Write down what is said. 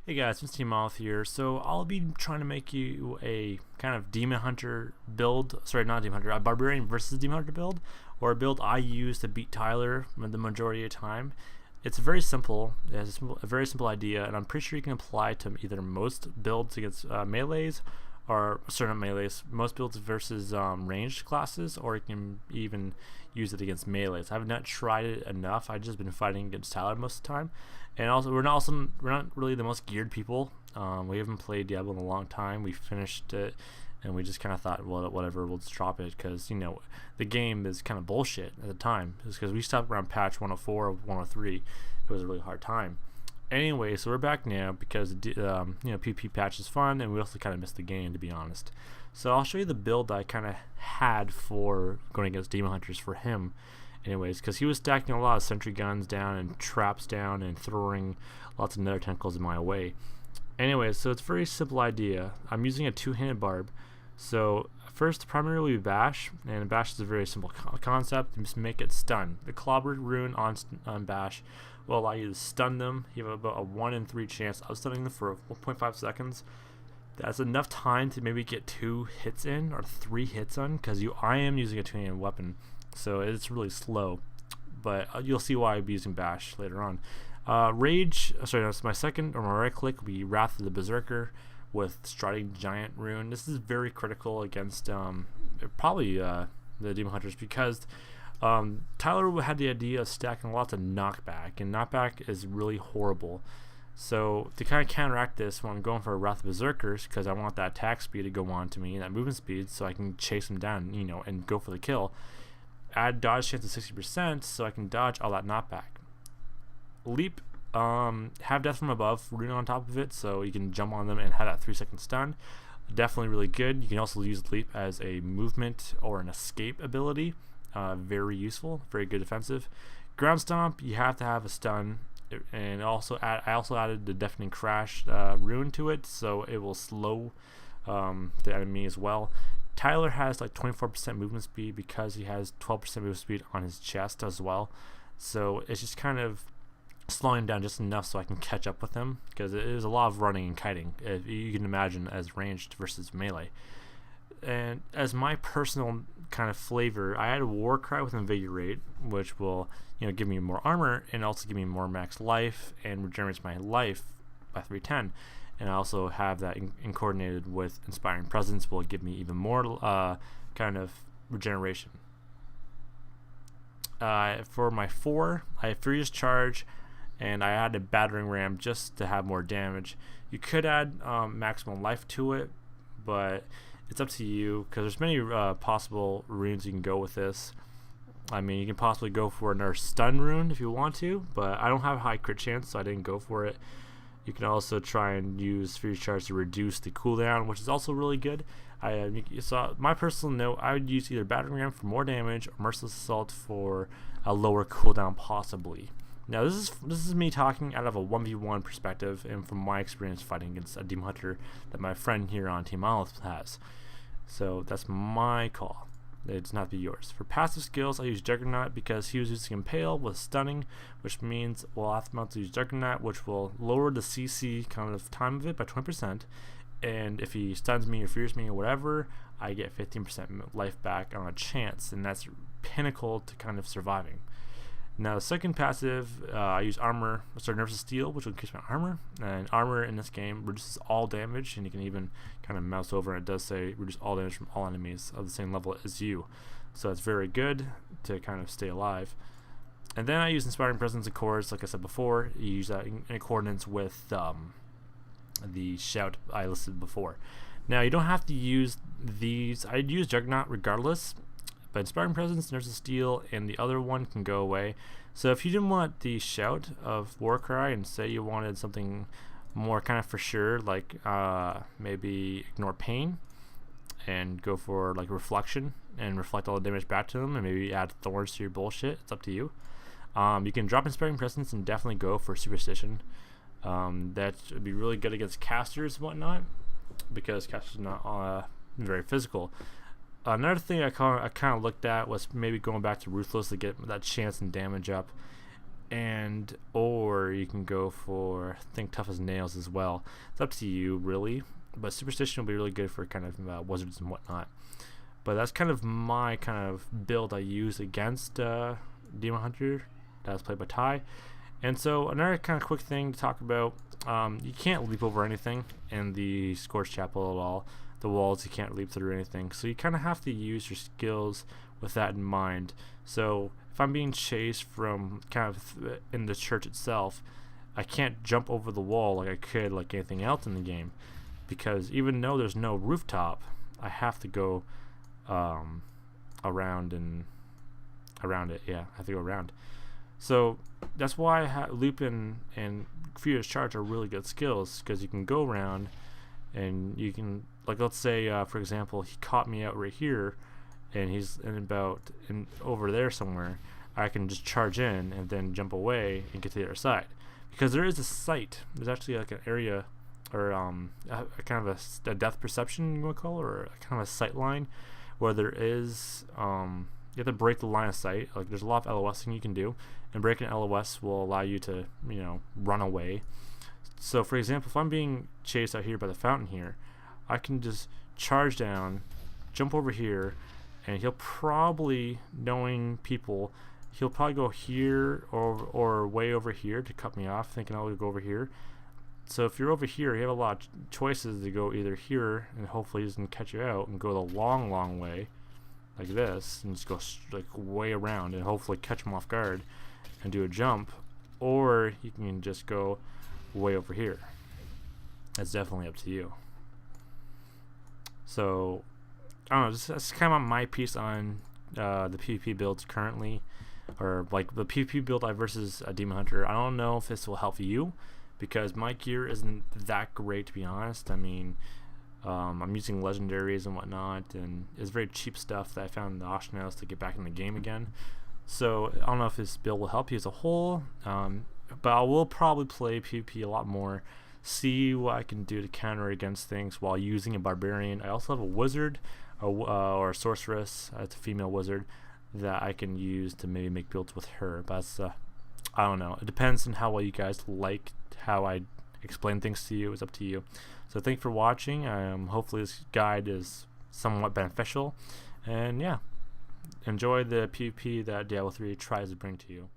Hey guys, it's DemonHunter here. So I'll be trying to make you a kind of DemonHunter build. Sorry, not DemonHunter, a Barbarian versus DemonHunter build, or a build I use to beat Tyler the majority of the time. It's very simple. It has a very simple idea, and I'm pretty sure you can apply to either most builds against melees, or certain melees, most builds versus ranged classes, or you can even use it against melees. I have not tried it enough. I've just been fighting against Tyler most of the time, and also we're not really the most geared people. We haven't played Diablo in a long time. We finished it, and we just kind of thought, well, whatever, we'll just drop it because the game is kind of bullshit at the time. It's because we stopped around patch 104 or 103. It was a really hard time. Anyway, so we're back now because PvP patch is fun, and we also kind of missed the game, to be honest. So I'll show you the build that I kind of had for going against Demon Hunters for him, anyways, because he was stacking a lot of sentry guns down and traps down and throwing lots of nether tentacles in my way. Anyways, so it's a very simple idea. I'm using a two-handed barb. So first, primarily bash, and bash is a very simple concept. You just make it stun. The clobber rune on bash will allow you to stun them. You have about a 1 in 3 chance of stunning them for 1.5 seconds. That's enough time to maybe get 2 hits in or 3 hits on, because I am using a two-handed weapon, so it's really slow. But you'll see why I'll be using bash later on. Rage, sorry, that's my second, or my right click will be Wrath of the Berserker with Striding Giant rune. This is very critical against probably the Demon Hunters, because Tyler had the idea of stacking lots of knockback, and knockback is really horrible. So to kind of counteract this, when I'm going for a Wrath of Berserkers, because I want that attack speed to go on to me, and that movement speed, so I can chase him down, and go for the kill. Add dodge chance of 60%, so I can dodge all that knockback. Leap, have death from above rune on top of it, so you can jump on them and have that 3-second stun. Definitely really good. You can also use leap as a movement or an escape ability. Very useful, very good defensive. Ground stomp, you have to have a stun, and I also added the deafening crash rune to it, so it will slow the enemy as well. Tyler has like 24% movement speed because he has 12% movement speed on his chest as well, so it's just kind of slowing him down just enough so I can catch up with him, because it is a lot of running and kiting, if you can imagine, as ranged versus melee. And as my personal kind of flavor, I add a Warcry with Invigorate, which will give me more armor and also give me more max life and regenerates my life by 310. And I also have that in coordinated with Inspiring Presence, will give me even more kind of regeneration. For my 4, I have Furious Charge, and I add a Battering Ram just to have more damage. You could add maximum life to it, but it's up to you, because there's many possible runes you can go with this. I mean, you can possibly go for another stun rune if you want to, but I don't have a high crit chance, so I didn't go for it. You can also try and use Furious Charge to reduce the cooldown, which is also really good. So my personal note, I would use either Battering Ram for more damage or Merciless Assault for a lower cooldown, possibly. Now this is me talking out of a 1v1 perspective, and from my experience fighting against a Demon Hunter that my friend here on Team Olive has. So that's my call. It's not be yours. For passive skills, I use Juggernaut because he was using Impale with Stunning, which means we'll have to use Juggernaut, which will lower the CC kind of time of it by 20%. And if he stuns me or fears me or whatever, I get 15% life back on a chance, and that's pinnacle to kind of surviving. Now the second passive, I use Armor, Nerves of Steel, which will increase my armor, and armor in this game reduces all damage, and you can even kind of mouse over, and it does say reduce all damage from all enemies of the same level as you, so it's very good to kind of stay alive. And then I use Inspiring Presence, of course, like I said before. You use that in accordance with the shout I listed before. Now you don't have to use these. I'd use Juggernaut regardless, but Inspiring Presence, Nerves of Steel, and the other one can go away. So if you didn't want the shout of Warcry, and say you wanted something more kind of for sure, like maybe Ignore Pain and go for like Reflection and reflect all the damage back to them, and maybe add Thorns to your bullshit, it's up to you. You can drop Inspiring Presence and definitely go for Superstition. That would be really good against casters and whatnot, because casters are not very physical. Another thing I kind of looked at was maybe going back to Ruthless to get that chance and damage up. and or you can go for, I think, tough as nails as well. It's up to you really, but superstition will be really good for kind of wizards and whatnot. But that's kind of my kind of build I use against DemonHunter that was played by Ty. And so another kind of quick thing to talk about, you can't leap over anything in the Scorched Chapel at all. The walls, you can't leap through anything, so you kind of have to use your skills with that in mind. So if I'm being chased from kind of in the church itself, I can't jump over the wall like I could like anything else in the game, because even though there's no rooftop, I have to go around it. Yeah, I have to go around. So that's why loop and furious charge are really good skills, because you can go around and you can, like, let's say for example, he caught me out right here and he's in over there somewhere. I can just charge in and then jump away and get to the other side, because there is a sight. There's actually like an area, or a kind of a depth perception you want to call it, or a kind of a sight line where there is you have to break the line of sight. Like, there's a lot of LOSing you can do, and breaking LOS will allow you to, run away. So for example, if I'm being chased out here by the fountain here, I can just charge down, jump over here, and he'll probably, knowing people, he'll probably go here or way over here to cut me off, thinking I'll go over here. So if you're over here, you have a lot of choices to go either here, and hopefully he doesn't catch you out, and go the long way like this, and just go like way around and hopefully catch him off guard and do a jump, or you can just go way over here. That's definitely up to you. So I don't know, that's kind of my piece on the PvP builds currently, or like the PvP build versus a DemonHunter. I don't know if this will help you, because my gear isn't that great, to be honest. I mean, I'm using legendaries and whatnot, and it's very cheap stuff that I found in the auction house to get back in the game again. So I don't know if this build will help you as a whole, but I will probably play PvP a lot more, see what I can do to counter against things while using a Barbarian. I also have a wizard or a sorceress. It's a female wizard that I can use to maybe make builds with her. But that's, I don't know. It depends on how well you guys like how I explain things to you. It's up to you. So thank you for watching. Hopefully this guide is somewhat beneficial. And yeah, enjoy the PvP that Diablo 3 tries to bring to you.